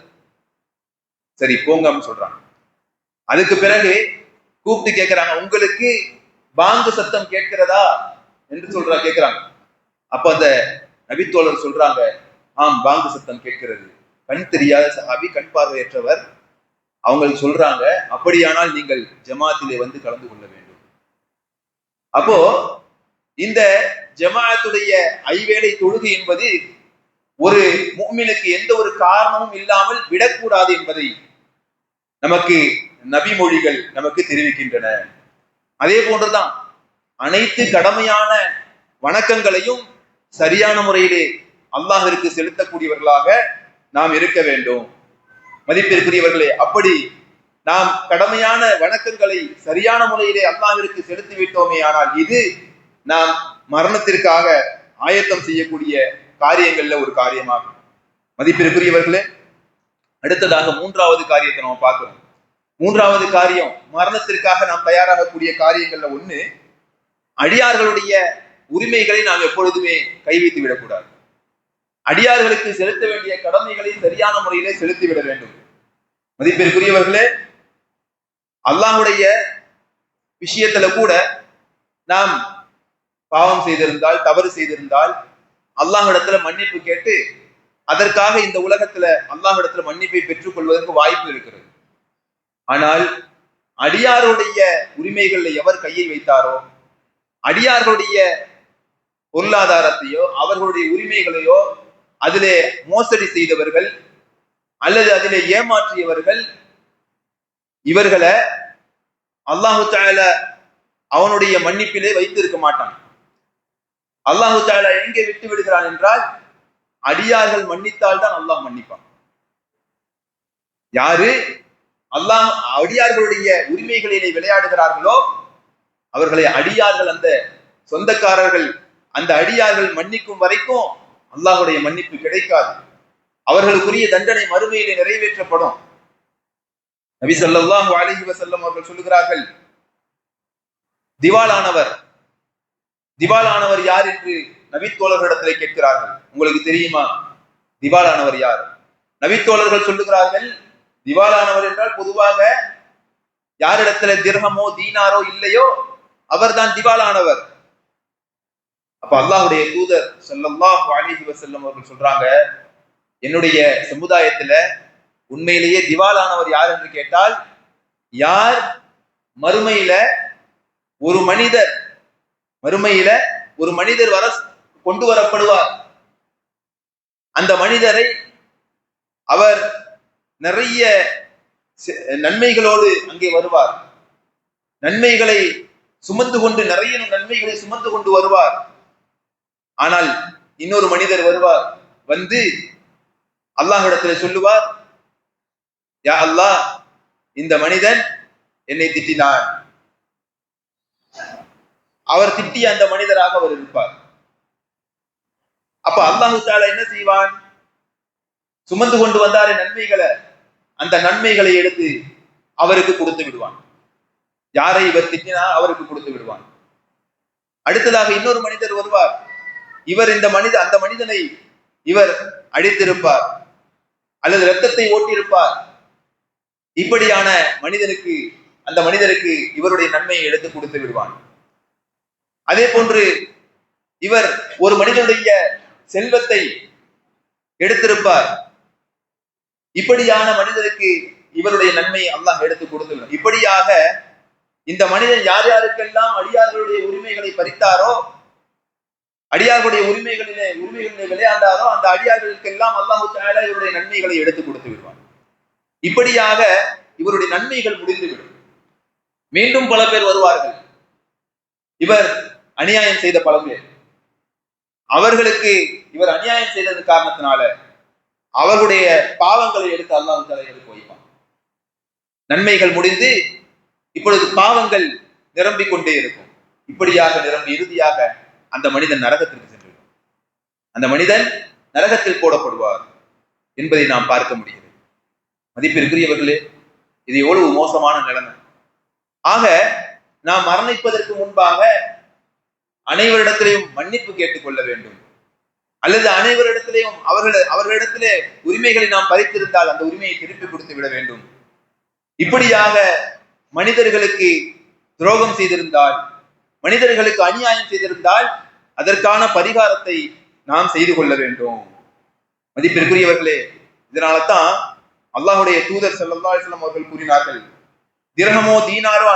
சரி போங்கன்னு சொல்றாங்க. அதுக்கு பிறகு கூப்பிட்டு கேட்கிறாங்க, உங்களுக்கு பாங்கு சத்தம் கேட்கிறதா என்று கேட்கிறாங்க. அப்ப அந்த நபித்தோழர் சொல்றாங்க, ஆம், பாங்கு சத்தம் கேட்கிறது. கண் தெரியாத சஹாபி, கண் பார்வையற்றவர், அவங்க சொல்றாங்க, அப்படியானால் நீங்கள் ஜமாத்திலே வந்து கலந்து கொள்ள வேண்டும். அப்போ இந்த ஜமாஅத்துடைய ஐவேளை தொழுகை என்பது ஒரு முஃமினுக்கு எந்த ஒரு காரணமும் இல்லாமல் விடக்கூடாது என்பதை நமக்கு நபி மொழிகள் நமக்கு தெரிவிக்கின்றன. அதே போன்றுதான் அனைத்து கடமையான வணக்கங்களையும் சரியான முறையிலே அல்லாஹ்விற்கு செலுத்தக்கூடியவர்களாக நாம் இருக்க வேண்டும். மதிப்பிற்குரியவர்களே, அப்படி நாம் கடமையான வணக்கங்களை சரியான முறையிலே அல்லாஹ்விற்கு செலுத்தி விட்டோமே ஆனால் இது நாம் மரணத்திற்காக ஆயத்தம் செய்யக்கூடிய காரியங்கள்ல ஒரு காரியமாகும். மதிப்பிற்குரியவர்களே, அடுத்ததாக மூன்றாவது காரியத்தை நம்ம பார்க்கிறோம். மூன்றாவது காரியம், மரணத்திற்காக நாம் தயாராகக்கூடிய காரியங்கள்ல ஒண்ணு, அடியார்களுடைய உரிமைகளை நாம் எப்பொழுதுமே கைவிட்டு விடக்கூடாது. அடியார்களுக்கு செலுத்த வேண்டிய கடமைகளை சரியான முறையிலே செலுத்திவிட வேண்டும். மதிப்பிற்குரியவர்களே, அல்லாஹ்வுடைய விஷயத்துல கூட நாம் பாவம் செய்திருந்தால், தவறு செய்திருந்தால் அல்லாஹ்விடத்துல மன்னிப்பு கேட்டு அதற்காக இந்த உலகத்துல அல்லாஹ்விடத்துல மன்னிப்பை பெற்றுக் கொள்வதற்கு வாய்ப்பு இருக்கிறது. ஆனால் அடியாருடைய உரிமைகள்ல எவர் கையை வைத்தாரோ, அடியார்களுடைய பொருளாதாரத்தையோ அவர்களுடைய உரிமைகளையோ அதிலே மோசடி செய்தவர்கள் அல்லது அதிலே ஏமாற்றியவர்கள், இவர்களை அல்லாஹு தஆலா அவனுடைய மன்னிப்பிலே வைத்திருக்க மாட்டான். அல்லாஹு தஆலா எங்கே விட்டு விடுகிறான் என்றால், அடியார்கள் மன்னித்தால் தான் அல்லாஹ் மன்னிப்பான். யாரு அல்லாஹ் அடியார்களுடைய உரிமைகளிலே விளையாடுகிறார்களோ அவர்களை அடியார்கள், அந்த சொந்தக்காரர்கள், அந்த அடியார்கள் மன்னிக்கும் வரைக்கும் அல்லாஹ்வுடைய மன்னிப்பு கிடைக்காது. அவர்களுக்குரிய தண்டனை மறுமையிலே நிறைவேற்றப்படும். நபி ஸல்லல்லாஹு அலைஹி வஸல்லம் அவர்கள் சொல்லுகிறார்கள், திவாலானவர் யார் என்று நபி தோழர்களிடத்திலே கேட்கிறார்கள். உங்களுக்கு தெரியுமா திவாலானவர் யார்? நபித்தோழர்கள் சொல்லுகிறார்கள், திவாலானவர் என்றால் பொதுவாக யாரிடத்துல திர்ஹமோ தீனாரோ இல்லையோ அவர்தான் திவாலானவர். அப்ப அல்லாஹ்வுடைய தூதர் ஸல்லல்லாஹு அலைஹி வஸல்லம் அவர்கள் சொல்றாங்க, என்னுடைய சமுதாயத்துல உண்மையிலேயே திவாலானவர் யார் என்று கேட்டால், யார் மறுமையில ஒரு மனிதர் கொண்டு வரப்படுவார். அந்த மனிதரை அவர் நிறைய நன்மைகளோடு அங்கே வருவார். நன்மைகளை சுமந்து கொண்டு நிறைய நன்மைகளை சுமந்து கொண்டு வருவார். ஆனால் இன்னொரு மனிதர் வருவார், வந்து அல்லாஹ்விடத்தில் சொல்லுவார், யா அல்லாஹ், இந்த மனிதன் என்னை திட்டினார். அவர் திட்டிய அந்த மனிதராக அவர் இருப்பார். அப்ப அல்லாஹு தஆலா என்ன செய்வான்? சுமந்து கொண்டு வந்தாரே நன்மைகளை, அந்த நன்மைகளை எடுத்து அவருக்கு கொடுத்து விடுவான். யாரை இவர் திட்டினா அவருக்கு கொடுத்து விடுவான். அடுத்ததாக இன்னொரு மனிதர் வருவார். அந்த மனிதனை இவர் அடித்திருப்பார் அல்லது இரத்தத்தை ஓட்டியிருப்பார். இப்படியான அந்த மனிதருக்கு இவருடைய நன்மையை எடுத்து கொடுத்து விடுவான். அதே போன்று இவர் ஒரு மனிதனுடைய செல்வத்தை எடுத்திருப்பார். இப்படியான மனிதருக்கு இவருடைய நன்மையை அல்லாஹ் எடுத்து கொடுத்து விடுவான். இப்படியாக இந்த மனிதன் யார் யாருக்கெல்லாம் அடியார்களுடைய உரிமைகளை பறித்தாரோ, அடியார்களுடைய உரிமைகளிலே விளையாண்டாரோ, அந்த அடியார்களுக்கெல்லாம் அல்லாஹு தஆலா இவருடைய நன்மைகளை எடுத்து கொடுத்து விடுவான். இப்படியாக இவருடைய நன்மைகள் முடிந்துவிடும். மீண்டும் பல பேர் வருவார்கள். இவர் அநியாயம் செய்த பல பேர், அவர்களுக்கு இவர் அநியாயம் செய்தது காரணத்தினால அவர்களுடைய பாவங்களை எடுத்து அல்லாஹ் தஆலா எடுத்து வைப்பான். நன்மைகள் முடிந்து இப்பொழுது பாவங்கள் நிரம்பிக் கொண்டே இருக்கும். இப்படியாக நிரம்பி இறுதியாக அந்த மனிதன் நரகத்திற்கு சென்றுவிடும். அந்த மனிதன் நரகத்தில் போடப்படுவார் என்பதை நாம் பார்க்க முடிகிறது. மதிப்பிற்குரியவர்களே, இது எவ்வளவு மோசமான நிலைமை. ஆக நாம் மரணிப்பதற்கு முன்பாக அனைவரிடத்திலையும் மன்னிப்பு கேட்டுக்கொள்ள வேண்டும். அல்லது அனைவரிடத்திலையும் அவர்களிடத்திலே உரிமைகளை நாம் பறித்திருந்தால் அந்த உரிமையை திருப்பி கொடுத்து விட வேண்டும். இப்படியாக மனிதர்களுக்கு துரோகம் செய்திருந்தால், மனிதர்களுக்கு அநியாயம் செய்திருந்தால் அதற்கான பரிகாரத்தை நாம் செய்து கொள்ள வேண்டும். மதிப்பிற்குரியவர்களே, இதனால தான் அல்லாஹ்வுடைய தூதர் ஸல்லல்லாஹு அலைஹி வஸல்லம் அவர்கள் கூறினார்கள், திர்ஹமோ தீனாரோ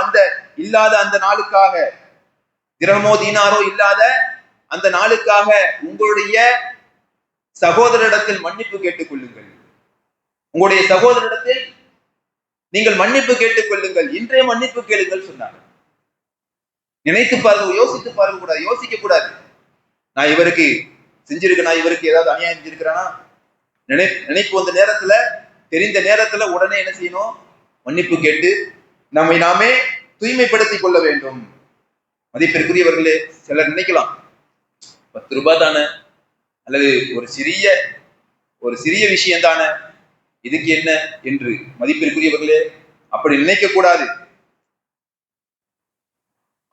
இல்லாத அந்த நாளுக்காக உங்களுடைய சகோதரிடத்தில் மன்னிப்பு கேட்டுக் கொள்ளுங்கள். உங்களுடைய சகோதரிடத்தில் நீங்கள் மன்னிப்பு கேட்டுக் கொள்ளுங்கள். இன்றே மன்னிப்பு கேளுங்கள் சொன்னார்கள். நினைத்து பாருங்க, யோசித்து பாருங்க கூடாது, யோசிக்க கூடாது. நான் இவருக்கு செஞ்சிருக்கேனா, இவருக்கு ஏதாவது அநியாயம் செஞ்சிருக்கிறானா, நினைப்பு வந்த நேரத்துல, தெரிந்த நேரத்துல உடனே என்ன செய்யணும்? மன்னிப்பு கேட்டு நம்மை நாமே தூய்மைப்படுத்திக் கொள்ள வேண்டும். மதிப்பிற்குரியவர்களே, சிலர் நினைக்கலாம், 10 ரூபாய் தானே, அல்லது ஒரு சிறிய விஷயம் தானே, இதுக்கு என்ன என்று. மதிப்பிற்குரியவர்களே, அப்படி நினைக்க கூடாது.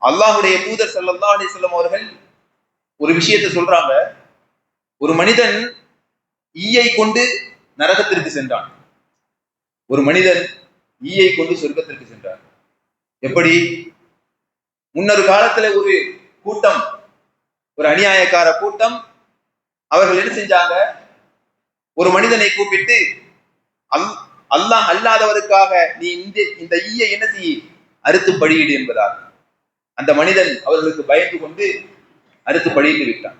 அல்லாஹ்வுடைய தூதர் ஸல்லல்லாஹு அலைஹி வஸல்லம் அவர்கள் ஒரு விஷயத்தை சொல்றாங்க. ஒரு மனிதன் ஈயை கொண்டு நரகத்திற்கு சென்றான், ஒரு மனிதன் ஈயை கொண்டு சொர்க்கத்திற்கு சென்றான். எப்படி? முன்னொரு காலத்துல ஒரு கூட்டம், ஒரு அநியாயக்கார கூட்டம், அவர்கள் என்ன செஞ்சாங்க? ஒரு மனிதனை கூப்பிட்டு, அல்லாஹ் அல்லாதவருக்காக நீ இந்த ஈயை என்ன செய்ய, அறுத்து பழியிடு என்பதாக. அந்த மனிதன் அவர்களுக்கு பயந்து கொண்டு அறுத்து பழியிட்டு விட்டான்.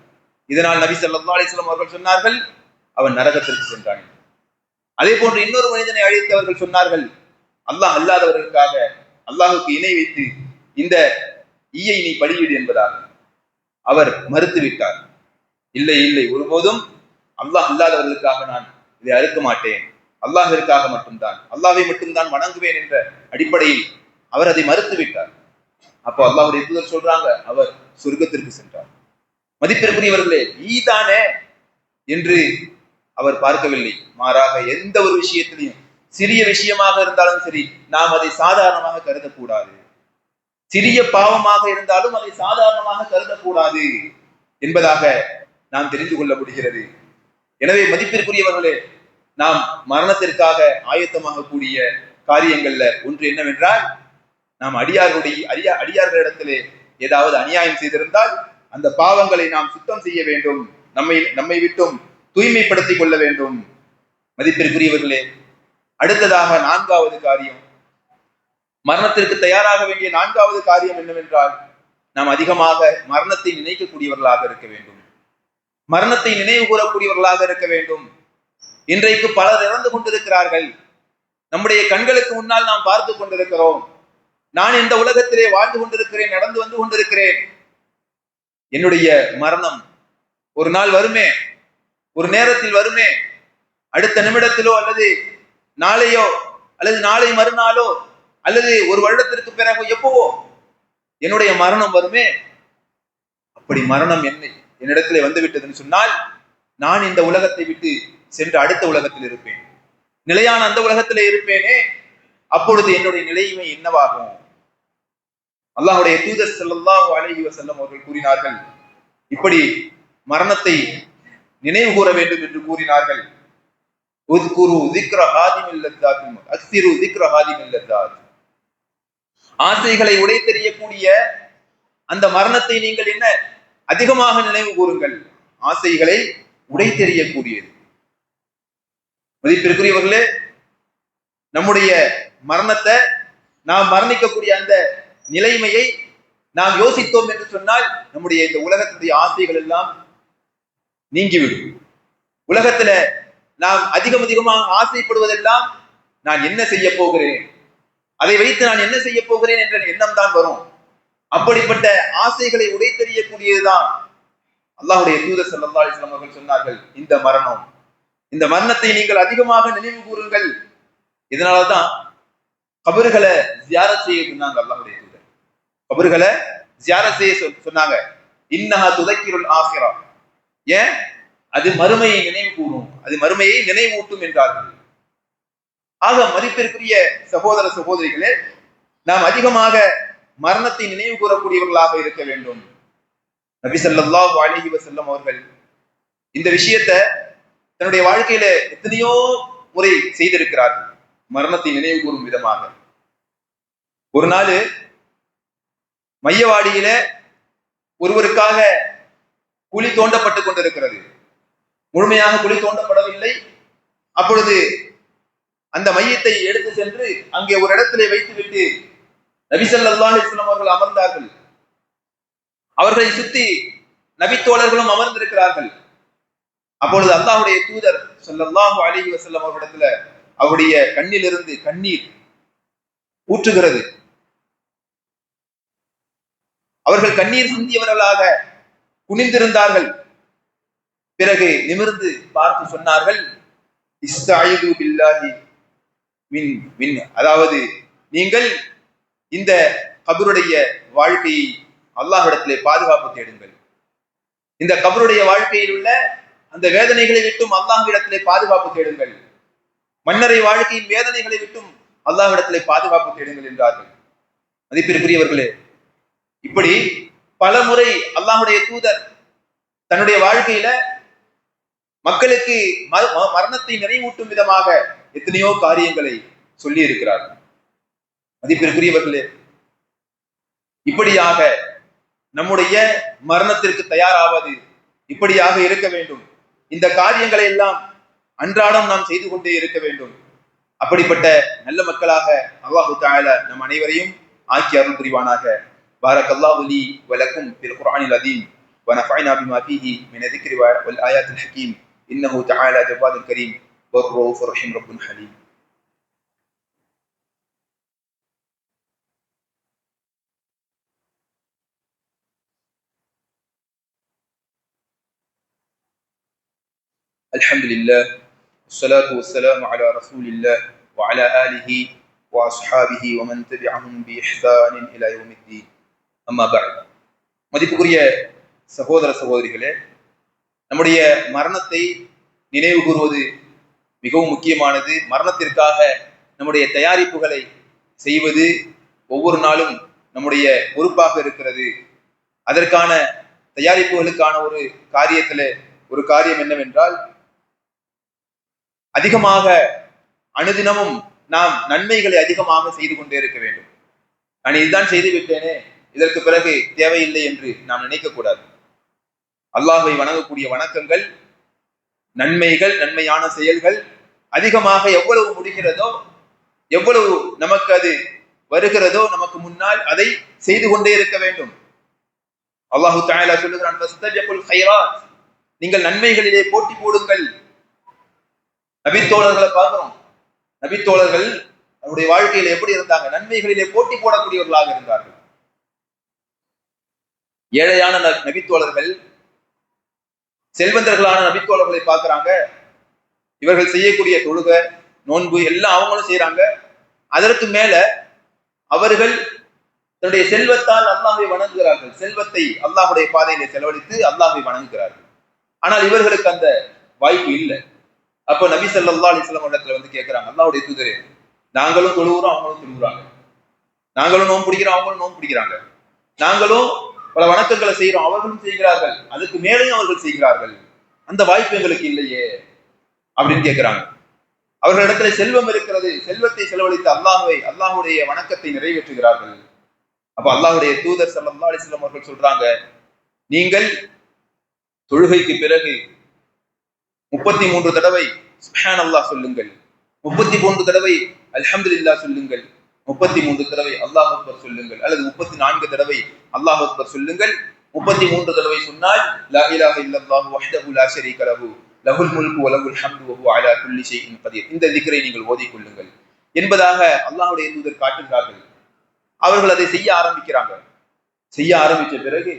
இதனால் நபி ஸல்லல்லாஹு அலைஹி வஸல்லம் அவர்கள் சொன்னார்கள், அவன் நரகத்திற்கு சென்றான். அதே போன்று இன்னொரு மனிதனை அழைத்து அவர்கள் சொன்னார்கள், அல்லாஹ் அல்லாதவர்களுக்காக அல்லாஹுக்கு இணை வைத்து இந்த ஈயை நீ பழியிடு என்பதாக. அவர் மறுத்து விட்டார். இல்லை இல்லை, ஒருபோதும் அல்லாஹ் அல்லாதவர்களுக்காக நான் இதை அறுக்க மாட்டேன், அல்லாஹிற்காக மட்டும்தான், அல்லாஹை மட்டும்தான் வணங்குவேன் என்ற அடிப்படையில் அவர் அதை மறுத்து விட்டார். அப்போ அல்லாஹ்வுடைய தூதர் சொல்றாங்க, அவர் சொர்க்கத்திற்கு சென்றார். மதிப்பிற்குரியவர்களே, ஈதானே என்று அவர் பார்க்கவில்லை. மாறாக எந்த ஒரு விஷயத்திலையும், சிறிய விஷயமாக இருந்தாலும் சரி, நாம் அதை சாதாரணமாக கருதக்கூடாது. சிறிய பாவமாக இருந்தாலும் அதை சாதாரணமாக கருதக்கூடாது என்பதாக நாம் தெரிந்து கொள்ள முடிகிறது. எனவே மதிப்பிற்குரியவர்களே, நாம் மரணத்திற்காக ஆயத்தமாக கூடிய காரியங்கள்ல ஒன்று என்னவென்றால், நாம் அடியார்களிடத்திலே ஏதாவது அநியாயம் செய்திருந்தால் அந்த பாவங்களை நாம் சுத்தம் செய்ய வேண்டும், நம்மை விட்டும் தூய்மைப்படுத்திக் கொள்ள வேண்டும். மதிப்பிற்குரியவர்களே, அடுத்ததாக நான்காவது காரியம், மரணத்திற்கு தயாராக வேண்டிய நான்காவது காரியம் என்னவென்றால், நாம் அதிகமாக மரணத்தை நினைக்கக்கூடியவர்களாக இருக்க வேண்டும், மரணத்தை நினைவு கூறக்கூடியவர்களாக இருக்க வேண்டும். இன்றைக்கு பலர் இறந்து கொண்டிருக்கிறார்கள், நம்முடைய கண்களுக்கு முன்னால் நாம் பார்த்து கொண்டிருக்கிறோம். நான் இந்த உலகத்திலே வாழ்ந்து கொண்டிருக்கிறேன், நடந்து வந்து கொண்டிருக்கிறேன். என்னுடைய மரணம் ஒரு நாள் வருமே, ஒரு நேரத்தில் வருமே, அடுத்த நிமிடத்திலோ அல்லது நாளையோ அல்லது நாளை மறுநாளோ அல்லது ஒரு வருடத்திற்கு பிறகு எப்பவோ என்னுடைய மரணம் வருமே. அப்படி மரணம் என்னிடத்திலே வந்துவிட்டதுன்னு சொன்னால், நான் இந்த உலகத்தை விட்டு சென்று அடுத்த உலகத்தில் இருப்பேன், நிலையான அந்த உலகத்திலே இருப்பேனே. அப்பொழுது என்னுடைய நிலைமை என்னவாகும்? அல்லாஹ்வுடைய தூதர் ஸல்லல்லாஹு அலைஹி வஸல்லம் அவர்கள் கூறினார்கள், இப்படி மரணத்தை நினைவு கூற வேண்டும் என்று கூறினார்கள். உத்குரு ذிக்ர ஹாதிமில் லத்தாத் அக்ஸிரு ذிக்ர ஹாதிமில் லத்தாத். ஆசைகளை உடை தெரியக்கூடிய அந்த மரணத்தை நீங்கள் என்ன அதிகமாக நினைவு கூறுங்கள். ஆசைகளை உடை தெரியக்கூடியது. மதிப்பிற்குரியவர்களே, நம்முடைய மரணத்தை, நாம் மரணிக்கக்கூடிய அந்த நிலைமையை நாம் யோசித்தோம் என்று சொன்னால், நம்முடைய இந்த உலகத்துடைய ஆசைகள் எல்லாம் நீங்கிவிடும். உலகத்துல நாம் அதிகமாக ஆசைப்படுவதெல்லாம், நான் என்ன செய்ய போகிறேன், அதை வைத்து நான் என்ன செய்ய போகிறேன் என்ற எண்ணம் தான் வரும். அப்படிப்பட்ட ஆசைகளை உடை தெரியக்கூடியதுதான் அல்லாஹ்வுடைய தூதர் ஸல்லல்லாஹு அலைஹி வஸல்லம் அவர்கள் சொன்னார்கள், இந்த மரணம், இந்த மரணத்தை நீங்கள் அதிகமாக நினைவு கூறுங்கள். இதனாலதான் கபர்களை ஜியாரத் செய்ய சொன்னாங்க அல்லாஹ்வுடைய தூதர். கபர்களை ஜியாரத் செய்ய சொன்னாங்க. இன்னஹா துதக்கிருல் ஆகிரா. ஏன்? அது மறுமையை நினைவு கூறும், அது மறுமையை நினைவூட்டும் என்றார்கள். ஆக மதிப்பிற்குரிய சகோதர சகோதரிகளே, நாம் அதிகமாக மரணத்தை நினைவு கூறக்கூடியவர்களாக இருக்க வேண்டும். நபி ஸல்லல்லாஹு அலைஹி வஸல்லம் அவர்கள் இந்த விஷயத்தை தன்னுடைய வாழ்க்கையில எத்தனையோ முறை செய்திருக்கிறார்கள், மரணத்தை நினைவு கூறும் விதமாக. ஒரு நாள் மையவாடியில ஒருவருக்காக குழி தோண்டப்பட்டுக் கொண்டிருக்கிறது. முழுமையாக குழி தோண்டப்படவில்லை. அப்பொழுது அந்த மையத்தை எடுத்து சென்று அங்கே ஒரு இடத்திலே வைத்துவிட்டு நபி ஸல்லல்லாஹு அலைஹி வஸல்லம் அவர்கள் அமர்ந்தார்கள். அவர்களை சுத்தி நபித்தோழர்களும் அமர்ந்திருக்கிறார்கள். அப்பொழுது அல்லாஹ்வுடைய தூதர் ஸல்லல்லாஹு அலைஹி வஸல்லம் அவர்களிடத்துல அவருடைய கண்ணிலிருந்து கண்ணீர் ஊற்றுகிறது. அவர்கள் கண்ணீர் சிந்தியவர்களாக குனிந்திருந்தார்கள். பிறகு நிமிர்ந்து பார்த்து சொன்னார்கள், இஸ்தஈது பில்லாஹி மின், அதாவது நீங்கள் இந்த கபருடைய வாழ்க்கையை அல்லாஹ்விடத்திலே பாதுகாப்பு தேடுங்கள். இந்த கபருடைய வாழ்க்கையில் உள்ள அந்த வேதனைகளை விட்டும் அல்லாஹ்விடத்திலே பாதுகாப்பு தேடுங்கள். மன்னரை வாழ்க்கையின் வேதனைகளை விட்டும் அல்லாஹ்விடத்திலே பாதுகாப்பு தேடுங்கள் என்றார்கள். மதிப்பிற்குரியவர்களே, இப்படி பல முறை அல்லாஹ்வுடைய தூதர் தன்னுடைய வாழ்க்கையில மக்களுக்கு மரணத்தை நினைவூட்டும் விதமாக எத்தனையோ காரியங்களை சொல்லி இருக்கிறார்கள். மதிப்பிற்குரியவர்களே, இப்படியாக நம்முடைய மரணத்திற்கு தயாராவது இப்படியாக இருக்க வேண்டும். இந்த காரியங்களை எல்லாம் அன்றாடம் நாம் செய்து கொண்டே இருக்க வேண்டும். அப்படிப்பட்ட நல்ல மக்களாக அல்லாஹ் தஆலா நம் அனைவரையும் ஆக்கி அருள் புரிவானாக. பாரக்கல்லாஹு லீ வ லக்கும் ஃபில் குர்ஆனில் அதீம் வ நஃபஅனா பிமா ஃபீஹி மின ذிக்ரி வல் ஆயாத்தில் ஹகீம் இன்னஹு தஆலா ஜவாதுல் கரீம் வ ரഊஃபுர் ரஹீம் ரப்புல் ஹலீம். அல்ஹம்துலில்லாஹ் والصلاة والسلام على رسول الله وعلى آله وأصحابه ومن تبعهم بإحسان إلى يوم الدين. أما بعد. மதிப்புக்குரிய சகோதர சகோதரிகளே, நம்முடைய மரணத்தை நினைவு கூறுவது மிகவும் முக்கியமானது. மரணத்திற்காக நம்முடைய தயாரிப்புகளை செய்வது ஒவ்வொரு நாளும் நம்முடைய பொறுப்பாக இருக்கிறது. அதற்கான தயாரிப்புகளுக்கான ஒரு காரியம் என்னவென்றால், அதிகமாக அனுதினமும் நாம் நன்மைகளை அதிகமாக செய்து கொண்டே இருக்க வேண்டும். நான் இதுதான் செய்து விட்டேனே, இதற்கு பிறகு தேவையில்லை என்று நாம் நினைக்க கூடாது. அல்லாஹ்வை வணங்கக்கூடிய வணக்கங்கள், நன்மைகள், நன்மையான செயல்கள் அதிகமாக எவ்வளவு முடிகிறதோ, எவ்வளவு நமக்கு அது வருகிறதோ, நமக்கு முன்னால் அதை செய்து கொண்டே இருக்க வேண்டும். அல்லாஹு தஆலா சொல்லுகிறான், ஃபஸ்தபிகுல் கைராத், நீங்கள் நன்மைகளிலே போட்டி போடுங்கள். நபித்தோழர்களை பார்க்கிறோம். நபித்தோழர்கள் அவருடைய வாழ்க்கையில் எப்படி இருந்தாங்க? நன்மைகளிலே போட்டி போடக்கூடியவர்களாக இருந்தார்கள். ஏழையான நபித்தோழர்கள் செல்வந்தர்களான நபித்தோழர்களை பார்க்கிறாங்க. இவர்கள் செய்யக்கூடிய தொழுகை, நோன்பு எல்லாம் அவங்களும் செய்யறாங்க. அதற்கு மேல அவர்கள் தன்னுடைய செல்வத்தால் அல்லாஹ்வை வணங்குகிறார்கள். செல்வத்தை அல்லாஹ்வுடைய பாதையிலே செலவழித்து அல்லாஹ்வை வணங்குகிறார்கள். ஆனால் இவர்களுக்கு அந்த வாய்ப்பு இல்லை. அப்போ நபி ஸல்லல்லாஹு அலைஹி வஸல்லம் இடத்துல வந்து கேட்கிறாங்க, அல்லாஹ்வுடைய தூதரே, நாங்களும் தொழுகிறோம், அவங்களும் தொழுகிறாங்க. நாங்களும் நோன்பு பிடிக்கிறோம், அவங்களும் நோன்பு பிடிக்கிறாங்க. நாங்களும் பல வணக்கங்களை செய்யறோம், அவர்களும் செய்கிறார்கள். அதுக்கு மேலேயும் அவர்கள் செய்கிறார்கள். அந்த வாய்ப்பு எங்களுக்கு இல்லையே அப்படின்னு கேட்கிறாங்க. அவர்களிடத்துல செல்வம் இருக்கிறது, செல்வத்தை செலவழித்து அல்லாஹ்வுடைய வணக்கத்தை நிறைவேற்றுகிறார்கள். அப்ப அல்லாஹ்வுடைய தூதர் ஸல்லல்லாஹு அலைஹி வஸல்லம் அவர்கள் சொல்றாங்க, நீங்கள் தொழுகைக்கு பிறகு 33 தடவை சுப்ஹானல்லாஹ் சொல்லுங்கள், 33 தடவை அல்ஹம்துலில்லாஹ் சொல்லுங்கள், 33 தடவை அல்லாஹ் அக்பர் சொல்லுங்கள், அல்லது 34 தடவை அல்லாஹ் அக்பர் சொல்லுங்கள். 33 தடவை சொன்னால் லா இலாஹ இல்லல்லாஹு வஹ்தஹு லா ஷரீக லஹு லஹுல் முல்கு வ லஹுல் ஹம்து வ ஹுவ அலா குல்லி ஷைஇன் கதீர், இந்த திக்ரை நீங்கள் ஓதிக் கொள்ளுங்கள் என்பதாக அல்லாஹ்வுடைய தூதர் காட்டுகிறார்கள். அவர்கள் அதை செய்ய ஆரம்பிக்கிறாங்க. செய்ய ஆரம்பிச்ச பிறகு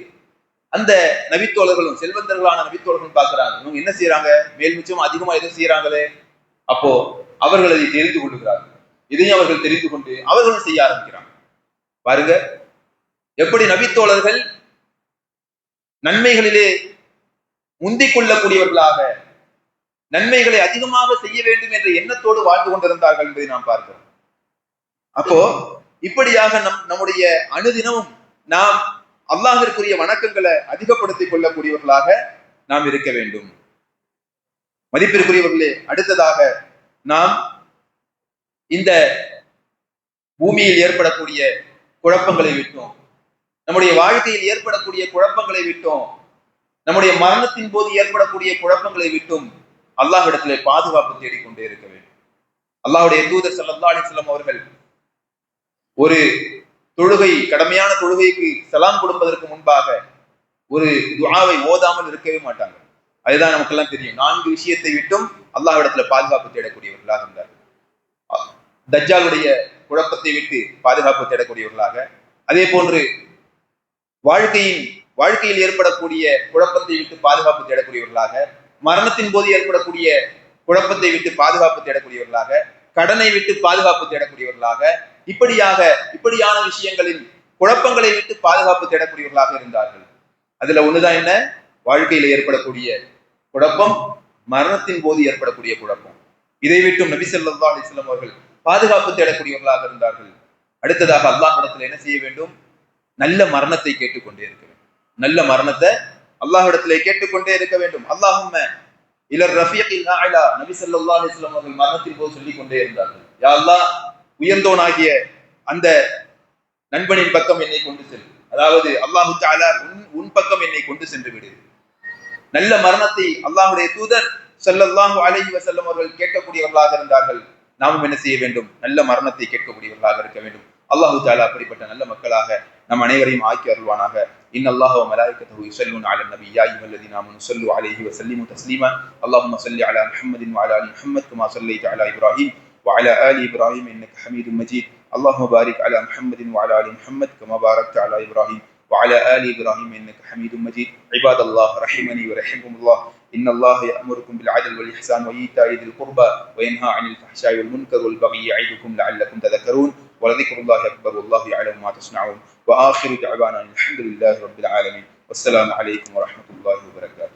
அந்த நபித்தோழர்களும் செல்வந்தர்களான நபித்தோழர்களும் பார்க்கிறாங்க, இவங்க என்ன செய்யறாங்க, மேல் மிச்சம் அதிகமா எதுவும் செய்யறாங்களே. அப்போ அவர்கள் அதை தெரிந்து கொள்ளுகிறார்கள். இதையும் அவர்கள் தெரிந்து கொண்டு அவர்களும் செய்ய ஆரம்பிக்கிறாங்க. பாருங்க எப்படி நபித்தோழர்கள் நன்மைகளிலே முந்திக் கொள்ளக்கூடியவர்களாக, நன்மைகளை அதிகமாக செய்ய வேண்டும் என்ற எண்ணத்தோடு வாழ்ந்து கொண்டிருந்தார்கள் என்பதை நாம் பார்க்கிறோம். அப்போ இப்படியாக நம்முடைய அனுதினமும் நாம் அல்லாஹ்விற்குரிய வணக்கங்களை அதிகப்படுத்திக் கொள்ளக்கூடியவர்களாக நாம் இருக்க வேண்டும். மதிப்பிற்குரியவர்களே, அடுத்ததாக நாம் இந்த பூமியில் ஏற்படக்கூடிய குழப்பங்களை விட்டோம், நம்முடைய வாழ்க்கையில் ஏற்படக்கூடிய குழப்பங்களை விட்டோம், நம்முடைய மரணத்தின் போது ஏற்படக்கூடிய குழப்பங்களை விட்டும் அல்லாஹ்விடத்திலே பாதுகாப்பு தேடிக்கொண்டே இருக்க வேண்டும். அல்லாஹ்வுடைய தூதர் ஸல்லல்லாஹு அலைஹி வஸல்லம் அவர்கள் ஒரு தொழுகை, கடமையான தொழுகைக்கு சலாம் கொடுப்பதற்கு முன்பாக ஒரு துஆவை ஓதாமல் இருக்கவே மாட்டாங்க. அதுதான் நமக்கெல்லாம் தெரியும். 4 விஷயத்தை விட்டும் அல்லாஹ்விடத்துல பாதுகாப்பு தேடக்கூடியவர்களாக இருந்தார்கள். தஜ்ஜாலுடைய குழப்பத்தை விட்டு பாதுகாப்பு தேடக்கூடியவர்களாக, அதே போன்று வாழ்க்கையில் ஏற்படக்கூடிய குழப்பத்தை விட்டு பாதுகாப்பு தேடக்கூடியவர்களாக, மரணத்தின் போது ஏற்படக்கூடிய குழப்பத்தை விட்டு பாதுகாப்பு தேடக்கூடியவர்களாக, கடனை விட்டு பாதுகாப்பு தேடக்கூடியவர்களாக, இப்படியான விஷயங்களில் குழப்பங்களை விட்டு பாதுகாப்பு தேடக்கூடியவர்களாக இருந்தார்கள். அதுல ஒண்ணுதான் என்ன, வாழ்க்கையில ஏற்படக்கூடிய குழப்பம், மரணத்தின் போது ஏற்படக்கூடிய குழப்பம். இதை விட்டும் நபி ஸல்லல்லாஹு அலைஹி வஸல்லம் அவர்கள் பாதுகாப்பு தேடக்கூடியவர்களாக இருந்தார்கள். அடுத்ததாக அல்லாஹ்விடத்தில் என்ன செய்ய வேண்டும், நல்ல மரணத்தை கேட்டுக்கொண்டே இருக்க வேண்டும். நல்ல மரணத்தை அல்லாஹ்விடத்திலே கேட்டுக்கொண்டே இருக்க வேண்டும். அல்லாஹும்ம இலர் ரஃபீகில் அஅலா, நபி ஸல்லல்லாஹு அலைஹி வஸல்லம் அவர்கள் மரணத்தின் போது சொல்லிக் கொண்டே இருந்தார்கள், யா அல்லாஹ், உயர்ந்தோனாகிய அந்த நண்பனின் பக்கம் என்னை கொண்டு செல், அதாவது அல்லாஹு தஆலா உன் பக்கம் என்னை கொண்டு சென்று விடு. நல்ல மரணத்தை அல்லாஹ்வுடைய தூதர் ஸல்லல்லாஹு அலைஹி வஸல்லம் அவர்கள் கேட்கக்கூடியவர்களாக இருந்தார்கள். நாமும் என்ன செய்ய வேண்டும், நல்ல மரணத்தை கேட்கக்கூடியவர்களாக இருக்க வேண்டும். அல்லாஹு தஆலா அப்படிப்பட்ட நல்ல மக்களாக நம் அனைவரையும் ஆக்கி அருள்வானாக. இன்னல்லாஹ வ மலாயிகத்துஹு யுஸல்லூன அலன் நபி யா அய்யுஹல்லதீன ஆமனூ ஸல்லூ அலைஹி வ ஸல்லிமூ தஸ்லீமா. அல்லாஹும்ம ஸல்லி அலா முஹம்மதின் வ அலா ஆலி முஹம்மத் கமா ஸல்லைத அலா இப்ராஹீம் வ அலா ஆலி இப்ராஹீம் இன்னக ஹமீதும் மஜீத். அல்லாஹும்ம பாரிக் அலா முஹம்மதின் வ அலா ஆலி முஹம்மத் கமா பாரக்த அலா இப்ராஹீம் وعلى آل إبراهيم إنك حميد مجيد. عباد الله رحمني ورحمكم الله. إن الله يأمركم بالعدل والإحسان وإيتاء ذي القربى وينهى عن الفحشاء والمنكر والبغي يعظكم لعلكم تذكرون. ولذكر الله أكبر والله يعلم ما تصنعون. وآخر دعوانا الحمد لله رب العالمين. والسلام عليكم ورحمة الله وبركاته.